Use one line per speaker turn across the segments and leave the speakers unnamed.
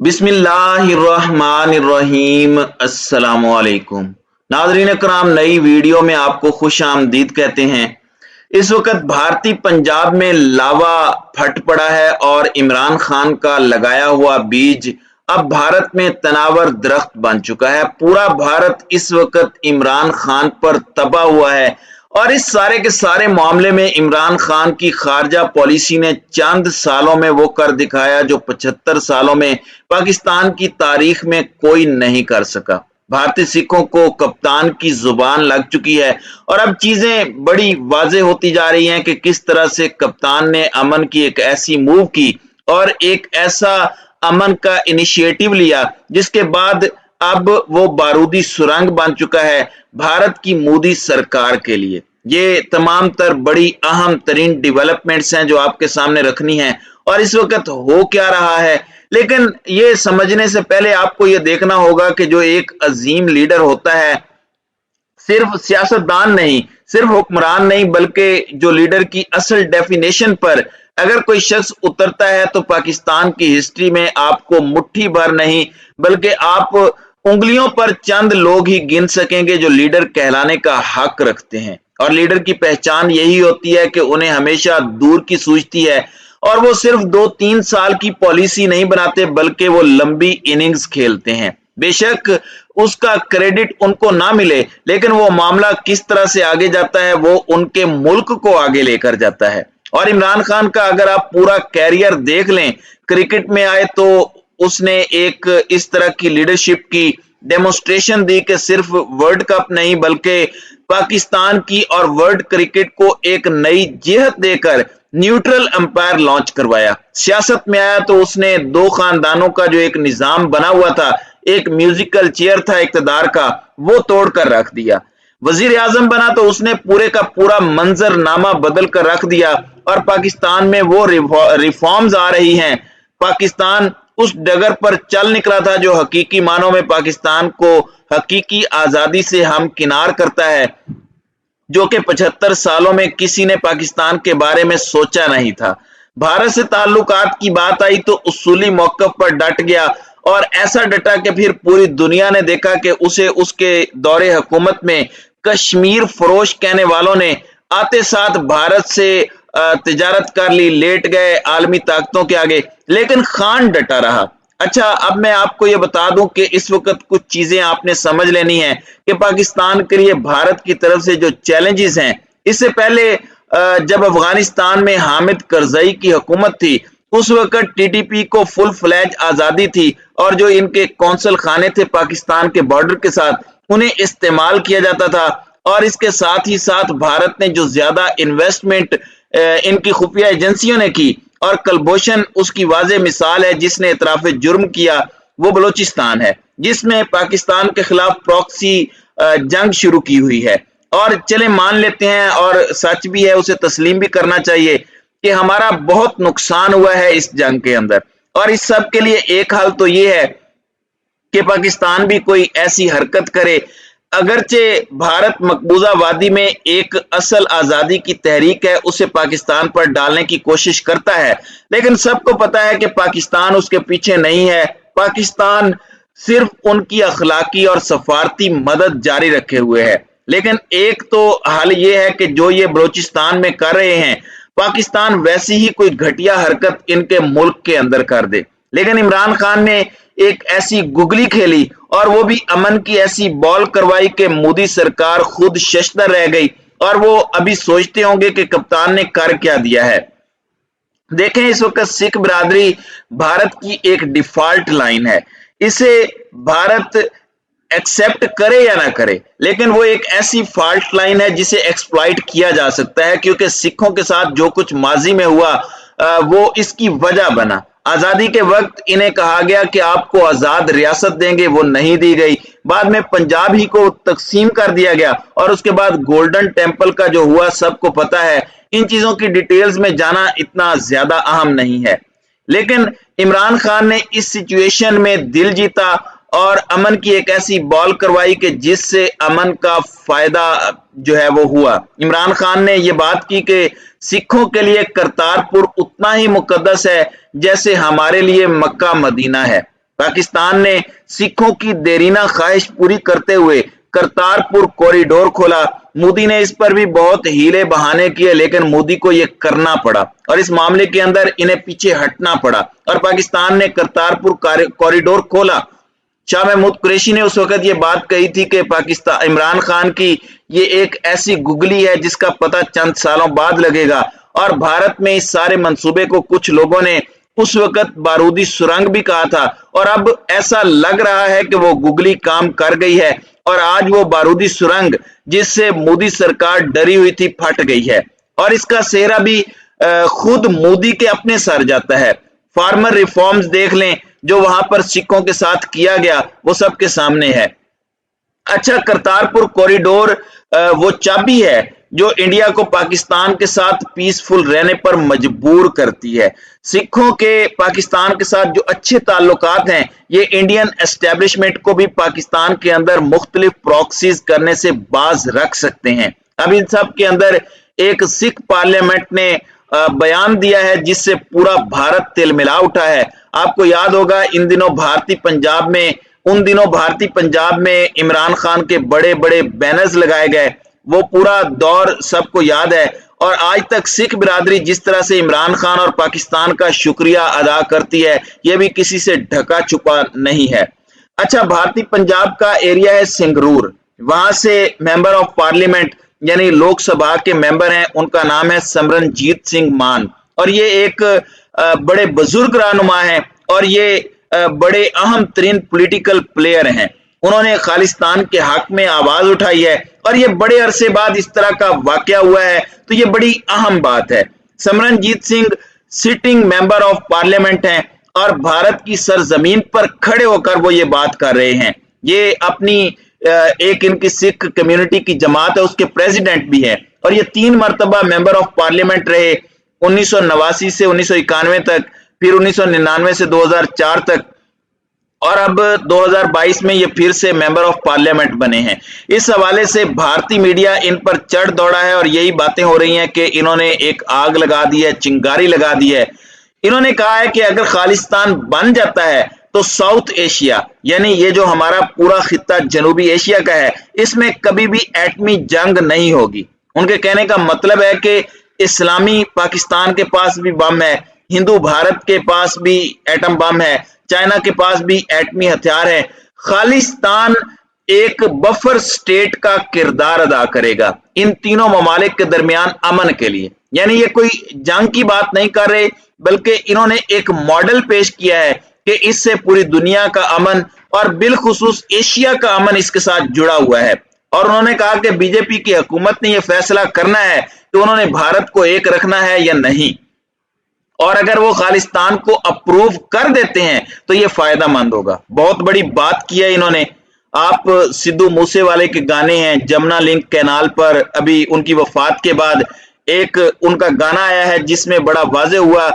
बिस्मिल्लाहिर्रहमानिर्रहीम। अस्सलामुअलैकुम नाज़रीन कराम, नई वीडियो में आपको खुश आमदीद कहते हैं। इस वक्त भारतीय पंजाब में लावा फट पड़ा है और इमरान खान का लगाया हुआ बीज अब भारत में तनावर दरख्त बन चुका है। पूरा भारत इस वक्त इमरान खान पर तबाह हुआ है और इस सारे के सारे मामले में इमरान खान की खारजा पॉलिसी ने चंद सालों में वो कर दिखाया जो 75 सालों में पाकिस्तान की तारीख में कोई नहीं कर सका। भारतीय सिखों को कप्तान की जुबान लग चुकी है और अब चीजें बड़ी वाज़ेह होती जा रही हैं कि किस तरह से कप्तान ने अमन की एक ऐसी मूव की और एक ऐसा अमन का इनिशिएटिव लिया जिसके बाद अब वो बारूदी सुरंग बन चुका है भारत की मोदी सरकार के लिए। ये तमाम तर बड़ी अहम तरीन डेवलपमेंट्स हैं जो आपके सामने रखनी है और इस वक्त हो क्या रहा है। लेकिन ये समझने से पहले आपको ये देखना होगा कि जो एक अजीम लीडर होता है, सिर्फ सियासतदान नहीं, सिर्फ हुक्मरान नहीं, बल्कि जो लीडर की असल डेफिनेशन पर अगर कोई शख्स उतरता है तो पाकिस्तान की हिस्ट्री में आपको मुट्ठी भर नहीं बल्कि आप उंगलियों पर चंद लोग ही गिन सकेंगे जो लीडर कहलाने का हक रखते हैं। और लीडर की पहचान यही होती है कि उन्हें हमेशा दूर की सूझती है और वो सिर्फ 2-3 साल की पॉलिसी नहीं बनाते बल्कि वो लंबी इनिंग्स खेलते हैं। बेशक उसका क्रेडिट उनको ना मिले, लेकिन वो मामला किस तरह से आगे जाता है वो उनके मुल्क को आगे लेकर जाता है। और इमरान खान का अगर आप पूरा कैरियर देख लें, क्रिकेट में आए तो उसने एक इस तरह की लीडरशिप की डेमोन्स्ट्रेशन दी कि सिर्फ वर्ल्ड कप नहीं बल्कि पाकिस्तान की और वर्ल्ड क्रिकेट को एक नई जिहत देकर न्यूट्रल अंपायर लॉन्च करवाया। सियासत में आया तो उसने दो खानदानों का जो एक निजाम बना हुआ था, एक म्यूजिकल चेयर था इक्तदार का, वो तोड़कर रख दिया। वजीर आजम बना तो उसने पूरे का पूरा मंजरनामा बदल कर रख दिया और पाकिस्तान में वो रिफॉर्म्स आ रही हैं। पाकिस्तान उस डगर पर चल निकला था जो हकीकी मानों में पाकिस्तान को हकीकी आजादी से हमकिनार करता है, जो कि 75 सालों में किसी ने पाकिस्तान के बारे में सोचा नहीं था। भारत से ताल्लुकात की बात आई तो उसूली मौक़िफ़ पर डट गया और ऐसा डटा कि फिर पूरी दुनिया ने देखा कि उसे उसके दौरे हुकूमत में कश्मीर फरोश कहने वालों ने आते साथ भारत से तिजारत कर ली, लेट गए आलमी ताकतों के आगे, लेकिन खान डटा रहा। अच्छा, अब मैं आपको ये बता दूं कि इस वक्त कुछ चीजें आपने समझ लेनी है कि पाकिस्तान के लिए भारत की तरफ से जो चैलेंजेस हैं, इससे पहले जब अफगानिस्तान में हामिद करजई की हुकूमत थी उस वक्त टीटीपी को फुल फ्लैज आजादी थी और जो इनके कौंसल खाने थे पाकिस्तान के बॉर्डर के साथ, उन्हें इस्तेमाल किया जाता था। और इसके साथ ही साथ भारत ने जो ज्यादा इन्वेस्टमेंट इनकी खुफिया एजेंसियों ने की, और कलभूषण उसकी वाज़ेह मिसाल है जिसने इतराफ़े जुर्म किया, वो बलोचिस्तान है जिसमें पाकिस्तान के खिलाफ प्रॉक्सी जंग शुरू की हुई है। और चले मान लेते हैं, और सच भी है, उसे तस्लीम भी करना चाहिए कि हमारा बहुत नुकसान हुआ है इस जंग के अंदर। और इस सब के लिए एक हल तो ये है कि पाकिस्तान भी कोई ऐसी हरकत करे। अगरचे भारत मकबूजा वादी में एक असल आजादी की तहरीक है, उसे पाकिस्तान पर डालने की कोशिश करता है, लेकिन सबको पता है कि पाकिस्तान उसके पीछे नहीं है। पाकिस्तान सिर्फ उनकी अखलाकी और सफारती मदद जारी रखे हुए है। लेकिन एक तो हाल ये है कि जो ये बलोचिस्तान में कर रहे हैं, पाकिस्तान वैसी ही कोई घटिया हरकत इनके मुल्क के अंदर कर दे। लेकिन इमरान खान ने एक ऐसी गुगली खेली और वो भी अमन की ऐसी बॉल करवाई कि मोदी सरकार खुद शशदर रह गई और वो अभी सोचते होंगे कि कप्तान ने कर क्या दिया है। देखें, इस वक्त सिख बिरादरी भारत की एक डिफॉल्ट लाइन है, इसे भारत एक्सेप्ट करे या ना करे, लेकिन वो एक ऐसी फॉल्ट लाइन है जिसे एक्सप्लॉइट किया जा सकता है, क्योंकि सिखों के साथ जो कुछ माजी में हुआ वो इसकी वजह बना। आजादी के वक्त इन्हें कहा गया कि आपको आजाद रियासत देंगे, वो नहीं दी गई। बाद में पंजाब ही को तकसीम कर दिया गया और उसके बाद गोल्डन टेम्पल का जो हुआ सबको पता है। इन चीजों की डिटेल्स में जाना इतना ज्यादा अहम नहीं है, लेकिन इमरान खान ने इस सिचुएशन में दिल जीता और अमन की एक ऐसी बॉल करवाई कि जिससे अमन का फायदा जो है वो हुआ। इमरान खान ने ये बात की कि सिखों के लिए करतारपुर उतना ही मुकद्दस है जैसे हमारे लिए मक्का मदीना है। पाकिस्तान ने सिखों की देरीना ख्वाहिश पूरी करते हुए करतारपुर कॉरिडोर खोला। मोदी ने इस पर भी बहुत हीले बहाने किए, लेकिन मोदी को यह करना पड़ा और इस मामले के अंदर इन्हें पीछे हटना पड़ा और पाकिस्तान ने करतारपुर कॉरिडोर खोला। शाह महमूद कुरैशी ने उस वक्त ये बात कही थी कि पाकिस्तान इमरान खान की ये एक ऐसी गुगली है जिसका पता चंद सालों बाद लगेगा, और भारत में इस सारे मंसूबे को कुछ लोगों ने उस वक्त बारूदी सुरंग भी कहा था, और अब ऐसा लग रहा है कि वो गुगली काम कर गई है और आज वो बारूदी सुरंग जिससे मोदी सरकार डरी हुई थी फट गई है, और इसका सेहरा भी खुद मोदी के अपने सर जाता है। फार्मर रिफॉर्म्स देख लें, जो वहां पर सिखों के साथ किया गया वो सबके सामने है। अच्छा, करतारपुर कॉरिडोर वो चाबी है जो इंडिया को पाकिस्तान के साथ पीसफुल रहने पर मजबूर करती है। सिखों के पाकिस्तान के साथ जो अच्छे ताल्लुकात हैं, ये इंडियन एस्टेब्लिशमेंट को भी पाकिस्तान के अंदर मुख्तलिफ प्रॉक्सीज करने से बाज रख सकते हैं। अब इन सब के अंदर एक सिख पार्लियामेंट ने बयान दिया है जिससे पूरा भारत तिलमिला उठा है। आपको याद होगा उन दिनों भारतीय पंजाब में इमरान खान के बड़े बड़े बैनर्स लगाए गए, वो पूरा दौर सबको याद है, और आज तक सिख बिरादरी जिस तरह से इमरान खान और पाकिस्तान का शुक्रिया अदा करती है, यह भी किसी से ढका छुपा नहीं है। अच्छा, भारतीय पंजाब का एरिया है संगरूर, वहां से मेंबर ऑफ पार्लियामेंट यानी लोकसभा के मेंबर हैं, उनका नाम है सिमरनजीत सिंह मान, और ये एक बड़े बुजुर्ग रहनुमा हैं और ये बड़े अहम तरीन पॉलिटिकल प्लेयर हैं। उन्होंने खालिस्तान के हक में आवाज उठाई है और ये बड़े अरसे बाद इस तरह का वाकया हुआ है, तो ये बड़ी अहम बात है। Simranjeet Singh sitting member of parliament हैं और भारत की सरजमीन पर खड़े होकर वो ये बात कर रहे हैं। ये अपनी एक इनकी सिख कम्युनिटी की जमात है, उसके प्रेसिडेंट भी है, और ये 3 मरतबा मेंबर ऑफ पार्लियामेंट रहे, 1989 से 1991 तक, फिर 1999 से 2004 तक, और अब 2022 में ये फिर से मेंबर ऑफ पार्लियामेंट बने हैं। इस हवाले से भारतीय मीडिया इन पर चढ़ दौड़ा है और यही बातें हो रही हैं कि इन्होंने एक आग लगा दी है, चिंगारी लगा दी है। इन्होंने कहा है कि अगर खालिस्तान बन जाता है तो साउथ एशिया यानी ये जो हमारा पूरा खित्ता जनूबी एशिया का है, इसमें कभी भी एटमी जंग नहीं होगी। उनके कहने का मतलब है कि इस्लामी पाकिस्तान के पास भी बम है, हिंदू भारत के पास भी एटम बम है, चाइना के पास भी एटमी हथियार है। खालिस्तान एक बफर स्टेट का किरदार अदा करेगा इन तीनों ममालिक के दरमियान अमन के लिए। यानी ये कोई जंग की बात नहीं कर रहे, बल्कि इन्होंने एक मॉडल पेश किया है कि इससे पूरी दुनिया का अमन और बिलखुसूस एशिया का अमन इसके साथ जुड़ा हुआ है। और उन्होंने कहा कि बीजेपी की हुकूमत ने यह फैसला करना है कि उन्होंने भारत को एक रखना है या नहीं, और अगर वो खालिस्तान को अप्रूव कर देते हैं तो ये फायदा मंद होगा। बहुत बड़ी बात की है इन्होंने। आप सिद्धू मूसेवाले के गाने हैं जमुना लिंक कैनाल पर, अभी उनकी वफात के बाद एक उनका गाना आया है जिसमें बड़ा वाज़ेह हुआ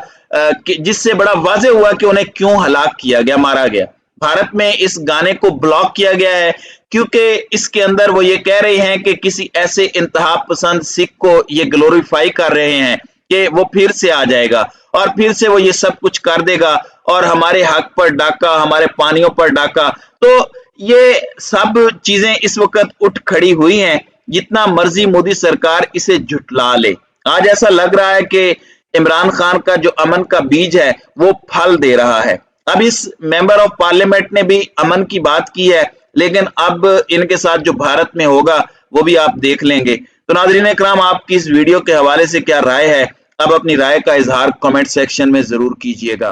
जिससे बड़ा वाज़ेह हुआ कि उन्हें क्यों हलाक किया गया, मारा गया। भारत में इस गाने को ब्लॉक किया गया है क्योंकि इसके अंदर वो ये कह रहे हैं कि किसी ऐसे इंतहा पसंद सिख को ये ग्लोरीफाई कर रहे हैं कि वो फिर से आ जाएगा और फिर से वो ये सब कुछ कर देगा और हमारे हक पर डाका, हमारे पानियों पर डाका। तो ये सब चीजें इस वक्त उठ खड़ी हुई हैं, जितना मर्जी मोदी सरकार इसे झुटला ले। आज ऐसा लग रहा है कि इमरान खान का जो अमन का बीज है वो फल दे रहा है। अब इस मेंबर ऑफ पार्लियामेंट ने भी अमन की बात की है, लेकिन अब इनके साथ जो भारत में होगा वो भी आप देख लेंगे। तो नाज़रीन इकराम, आपकी इस वीडियो के हवाले से क्या राय है? अब अपनी राय का इजहार कमेंट सेक्शन में जरूर कीजिएगा।